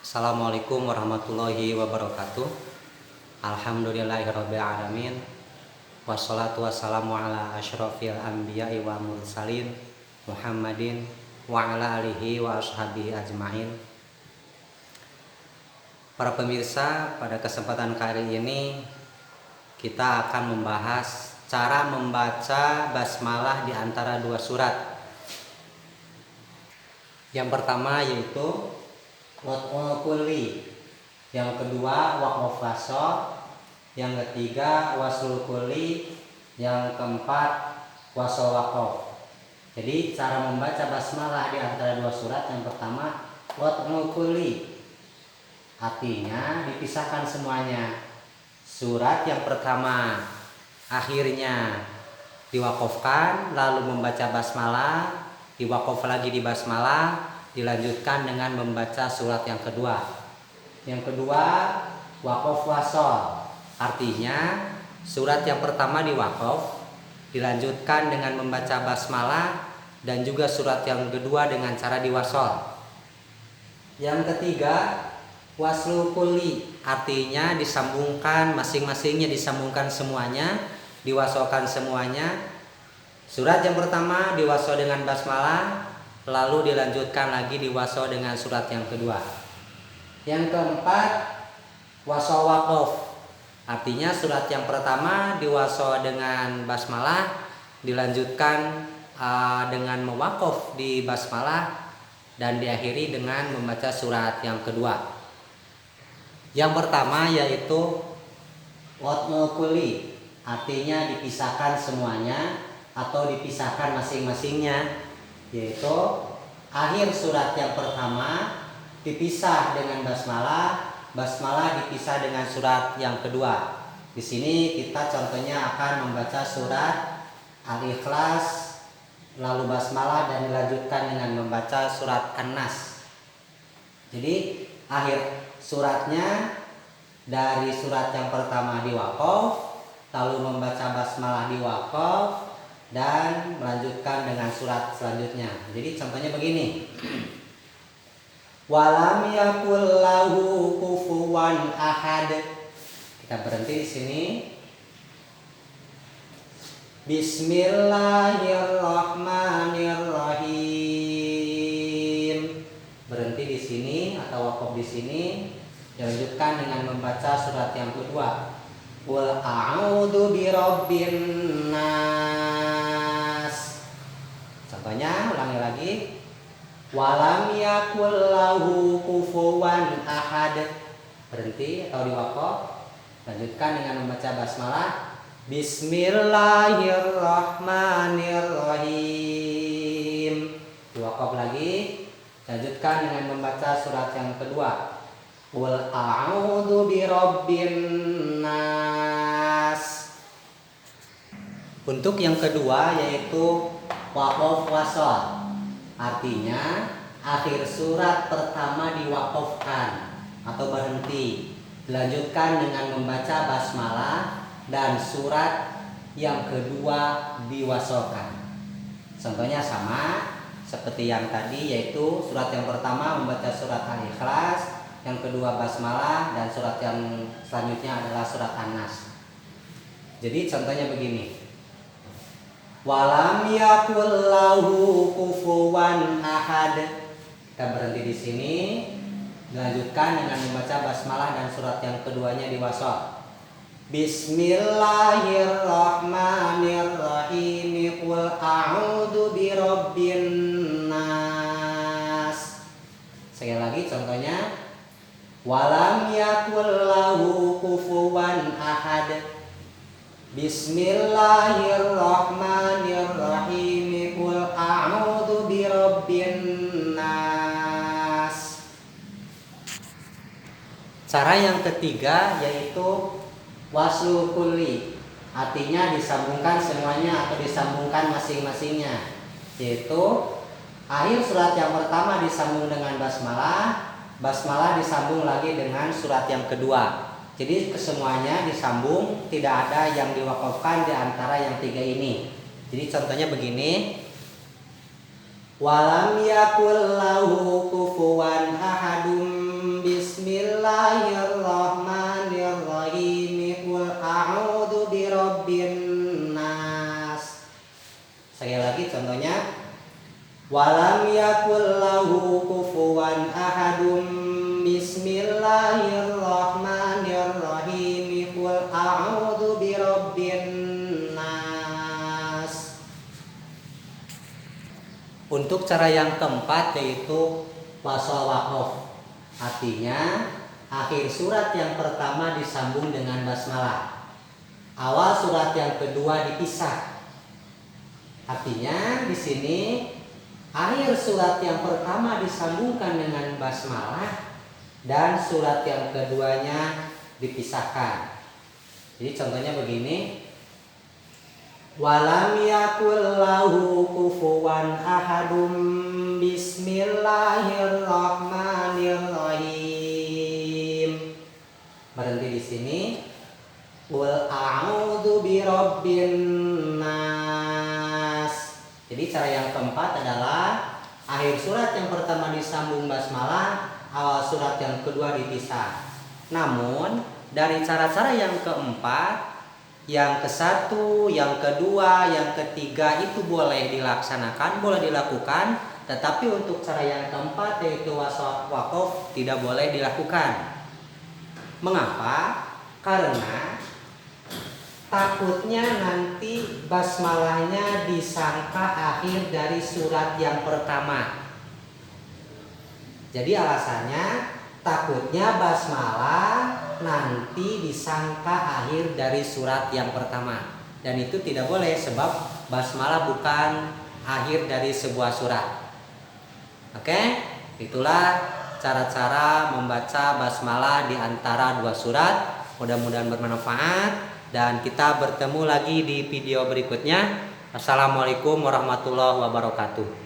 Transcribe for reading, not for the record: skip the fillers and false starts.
Assalamualaikum warahmatullahi wabarakatuh. Alhamdulillahirabbil alamin. Wassalatu wassalamu ala asyrofil anbiya'i wa mursalin Muhammadin wa ala alihi wa ashabihi ajmain. Para pemirsa, pada kesempatan kali ini kita akan membahas cara membaca basmalah di antara dua surat. Yang pertama yaitu Wad'ul kulli, yang kedua waqaf wasol, yang ketiga waslul kulli, yang keempat wasol waqaf. Jadi cara membaca basmalah di antara dua surat, yang pertama Wad'ul kulli, artinya dipisahkan semuanya. Surat yang pertama akhirnya diwakafkan, lalu membaca basmalah, diwakaf lagi di basmalah, dilanjutkan dengan membaca surat yang kedua. Yang kedua waqaf wasol, artinya surat yang pertama diwakaf, dilanjutkan dengan membaca basmalah, dan juga surat yang kedua dengan cara diwasol. Yang ketiga waslul kulli, artinya disambungkan masing-masingnya, disambungkan semuanya, diwasolkan semuanya. Surat yang pertama diwasol dengan basmalah, lalu dilanjutkan lagi diwasol dengan surat yang kedua. Yang keempat wasol waqaf, artinya surat yang pertama diwasol dengan basmalah, dilanjutkan dengan mewaqaf di basmalah, dan diakhiri dengan membaca surat yang kedua. Yang pertama yaitu wad'ul kulli, artinya dipisahkan semuanya atau dipisahkan masing-masingnya, yaitu akhir surat yang pertama dipisah dengan basmalah, basmalah dipisah dengan surat yang kedua. Di sini kita contohnya akan membaca surat Al-Ikhlas, lalu basmalah, dan dilanjutkan dengan membaca surat An-Nas. Jadi akhir suratnya dari surat yang pertama diwakaf, lalu membaca basmalah diwakaf, dan melanjutkan dengan surat selanjutnya. Jadi contohnya begini. Walam yakul lahu kufuwan ahad. Kita berhenti di sini. Bismillahirrahmanirrahim. Berhenti di sini atau wakaf di sini. Dilanjutkan dengan membaca surat yang kedua. Qul a'udzu birabbin nas. Contohnya ulangi lagi. Walam yakul lahu kufuwan ahad. Berhenti atau diwakaf. Lanjutkan dengan membaca basmalah. Bismillahirrahmanirrahim. Diwakaf lagi. Lanjutkan dengan membaca surat yang kedua. Qul a'udzu birabbin nas. Untuk yang kedua yaitu waqaf wasol, artinya akhir surat pertama diwakafkan atau berhenti, dilanjutkan dengan membaca basmalah, dan surat yang kedua diwasolkan. Contohnya sama seperti yang tadi, yaitu surat yang pertama membaca surat Al-Ikhlas, yang kedua basmalah, dan surat yang selanjutnya adalah surat An-Nas. Jadi contohnya begini. Walam yakul lahu kufuwan ahad. Kita berhenti di sini, dilanjutkan dengan membaca basmalah dan surat yang keduanya diwasol. Bismillahirrahmanirrahim. Qul a'udzu birabbin nas. Sekali lagi contohnya. Walam yakul lahu kufuwan ahad. Bismillahirrahmanirrahim. Qul a'udzu birabbin nas. Cara yang ketiga yaitu waslul kulli, artinya disambungkan semuanya atau disambungkan masing-masingnya, yaitu akhir surat yang pertama disambung dengan basmalah, basmalah disambung lagi dengan surat yang kedua. Jadi kesemuanya disambung, tidak ada yang diwakafkan di antara yang tiga ini. Jadi contohnya begini. Walam yakul lahu kufuwan ahadum. Bismillahirrahmanirrahim. Qul a'udzu birabbin nas. Sekali lagi contohnya. Walam yakul lahu kufuwan ahadum. Bismillahirrahmanirrahim. Qul a'udzu birabbin nas. Untuk cara yang keempat yaitu wasal waqaf. Artinya akhir surat yang pertama disambung dengan basmalah. Awal surat yang kedua dipisah. Artinya di sini akhir surat yang pertama disambungkan dengan basmalah dan surat yang keduanya dipisahkan. Jadi contohnya begini. Walam yakul lahu kufuwan ahadum. Bismillahirrahmanirrahim. Berhenti di sini. Qul a'udzu birabbin nas. Jadi cara yang keempat adalah akhir surat yang pertama disambung basmalah, awal surat yang kedua dipisah. Namun dari cara-cara yang keempat, yang ke-1, yang kedua, yang ketiga itu boleh dilaksanakan, boleh dilakukan, tetapi untuk cara yang keempat yaitu wasal waqaf tidak boleh dilakukan. Mengapa? Karena takutnya nanti basmalahnya disangka akhir dari surat yang pertama. Jadi alasannya takutnya basmalah nanti disangka akhir dari surat yang pertama. Dan itu tidak boleh sebab basmalah bukan akhir dari sebuah surat. Oke, itulah cara-cara membaca basmalah di antara dua surat. Mudah-mudahan bermanfaat dan kita bertemu lagi di video berikutnya. Assalamualaikum warahmatullahi wabarakatuh.